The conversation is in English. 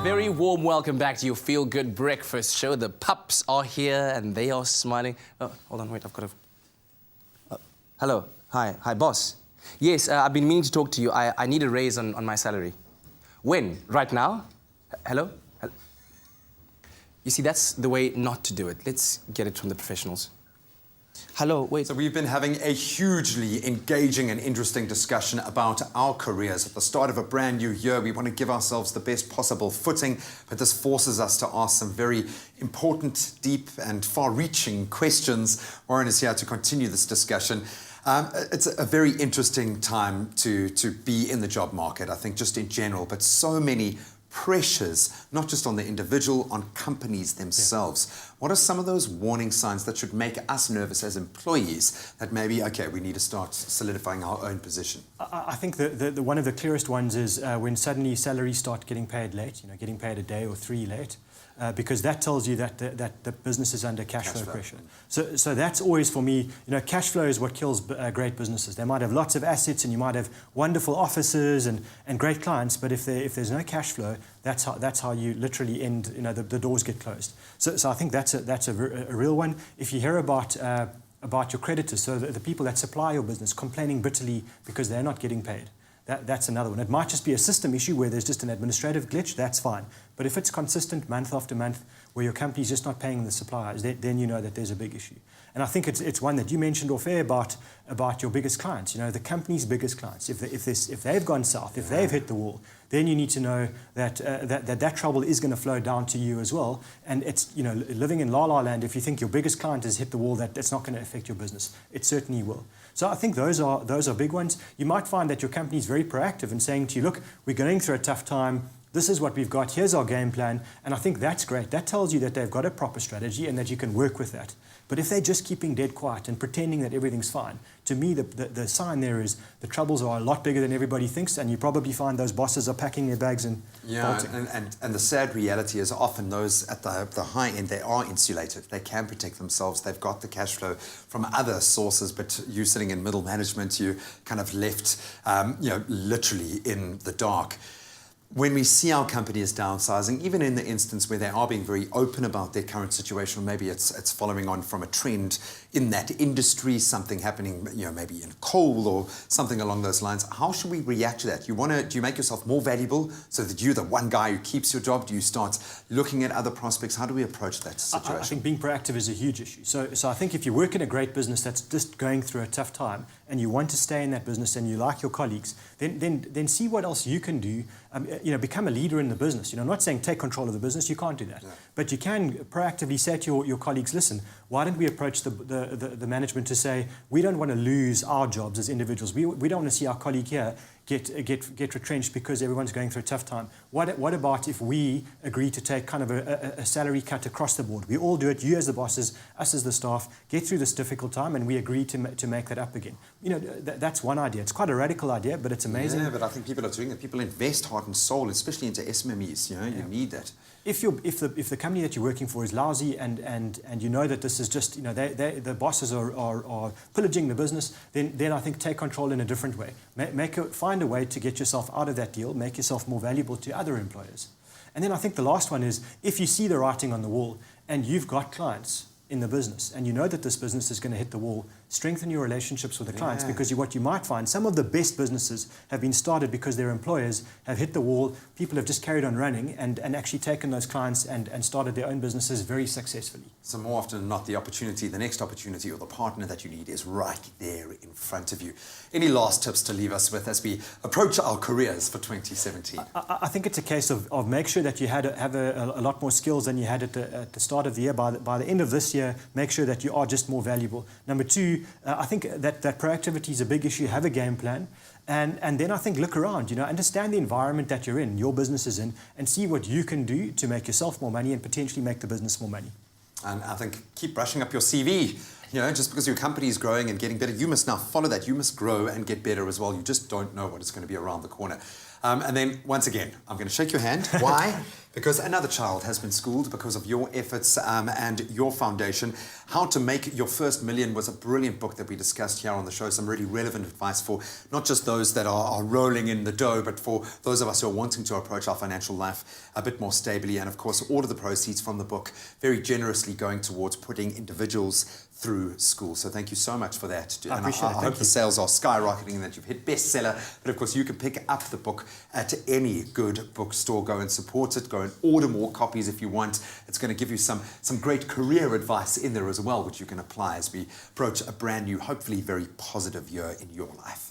very warm welcome back to your Feel Good Breakfast show. The pups are here and they are smiling. Oh, hold on, wait, I've got to... hello, hi, boss. Yes, I've been meaning to talk to you. I need a raise on my salary. When? Right now? Hello? You see, that's the way not to do it. Let's get it from the professionals. Hello, wait. So we've been having a hugely engaging and interesting discussion about our careers. At the start of a brand new year, we want to give ourselves the best possible footing, but this forces us to ask some very important, deep and far-reaching questions. Warren is here to continue this discussion. It's a very interesting time to be in the job market, I think, just in general, but so many pressures, not just on the individual, on companies themselves. Yeah. What are some of those warning signs that should make us nervous as employees that maybe, okay, we need to start solidifying our own position? I think the one of the clearest ones is when suddenly salaries start getting paid late, getting paid a day or 3 late. Because that tells you that the business is under cash flow pressure. So that's always, for me, cash flow is what kills great businesses. They might have lots of assets and you might have wonderful offices and great clients, but if there's no cash flow, that's how you literally end, the doors get closed. So I think that's a real one. If you hear about your creditors, so the people that supply your business, complaining bitterly because they're not getting paid, that's another one. It might just be a system issue where there's just an administrative glitch, that's fine. But if it's consistent month after month where your company's just not paying the suppliers, then you know that there's a big issue. And I think it's one that you mentioned off air about your biggest clients, the company's biggest clients. If they've gone south, if they've hit the wall, then you need to know that that trouble is going to flow down to you as well. And it's, living in la-la land, if you think your biggest client has hit the wall, that's not going to affect your business. It certainly will. So I think those are big ones. You might find that your company is very proactive in saying to you, look, we're going through a tough time. This is what we've got. Here's our game plan. And I think that's great. That tells you that they've got a proper strategy and that you can work with that. But if they're just keeping dead quiet and pretending that everything's fine, to me, the sign there is the troubles are a lot bigger than everybody thinks, and you probably find those bosses are packing their bags and bolting. And the sad reality is often those at the high end, they are insulated. They can protect themselves. They've got the cash flow from other sources, but you sitting in middle management, you kind of left, literally in the dark. When we see our companies downsizing, even in the instance where they are being very open about their current situation, or maybe it's following on from a trend in that industry, something happening, maybe in coal or something along those lines, how should we react to that? Do you make yourself more valuable so that you're the one guy who keeps your job? Do you start looking at other prospects? How do we approach that situation? I think being proactive is a huge issue. So I think if you work in a great business that's just going through a tough time and you want to stay in that business and you like your colleagues, then see what else you can do. Become a leader in the business. I'm not saying take control of the business, you can't do that. Yeah. But you can proactively say to your colleagues, listen, why don't we approach the management to say, we don't want to lose our jobs as individuals. We don't want to see our colleague here get retrenched because everyone's going through a tough time. What about if we agree to take kind of a salary cut across the board? We all do it, you as the bosses, us as the staff, get through this difficult time and we agree to make that up again. That's one idea. It's quite a radical idea, but it's amazing. Yeah, but I think people are doing it. People invest heart and soul, especially into SMMEs. You need that. If the company that you're working for is lousy and you know that this is just, the bosses are pillaging the business, then I think take control in a different way. Find a way to get yourself out of that deal, make yourself more valuable to other employers. And then I think the last one is, if you see the writing on the wall and you've got clients in the business and you know that this business is going to hit the wall, strengthen your relationships with the clients, because what you might find, some of the best businesses have been started because their employers have hit the wall, people have just carried on running and actually taken those clients and started their own businesses very successfully. So more often than not, the next opportunity or the partner that you need is right there in front of you. Any last tips to leave us with as we approach our careers for 2017? I think it's a case of make sure that you have a lot more skills than you had at the start of the year. By the end of this year, make sure that you are just more valuable. Number two, I think that proactivity is a big issue. Have a game plan. And then I think look around, understand the environment that you're in, your business is in, and see what you can do to make yourself more money and potentially make the business more money. And I think keep brushing up your CV. Just because your company is growing and getting better, you must now follow that. You must grow and get better as well. You just don't know what is going to be around the corner. And then, once again, I'm going to shake your hand. Why? Because another child has been schooled because of your efforts and your foundation. How to Make Your First Million was a brilliant book that we discussed here on the show. Some really relevant advice for not just those that are rolling in the dough, but for those of us who are wanting to approach our financial life a bit more stably. And of course, all of the proceeds from the book very generously going towards putting individuals through school. So thank you so much for that. I appreciate it. I hope the sales are skyrocketing and that you've hit bestseller. But of course, you can pick up the book at any good bookstore. Go and support it. Go and order more copies if you want. It's going to give you some great career advice in there as well, which you can apply as we approach a brand new, hopefully very positive year in your life.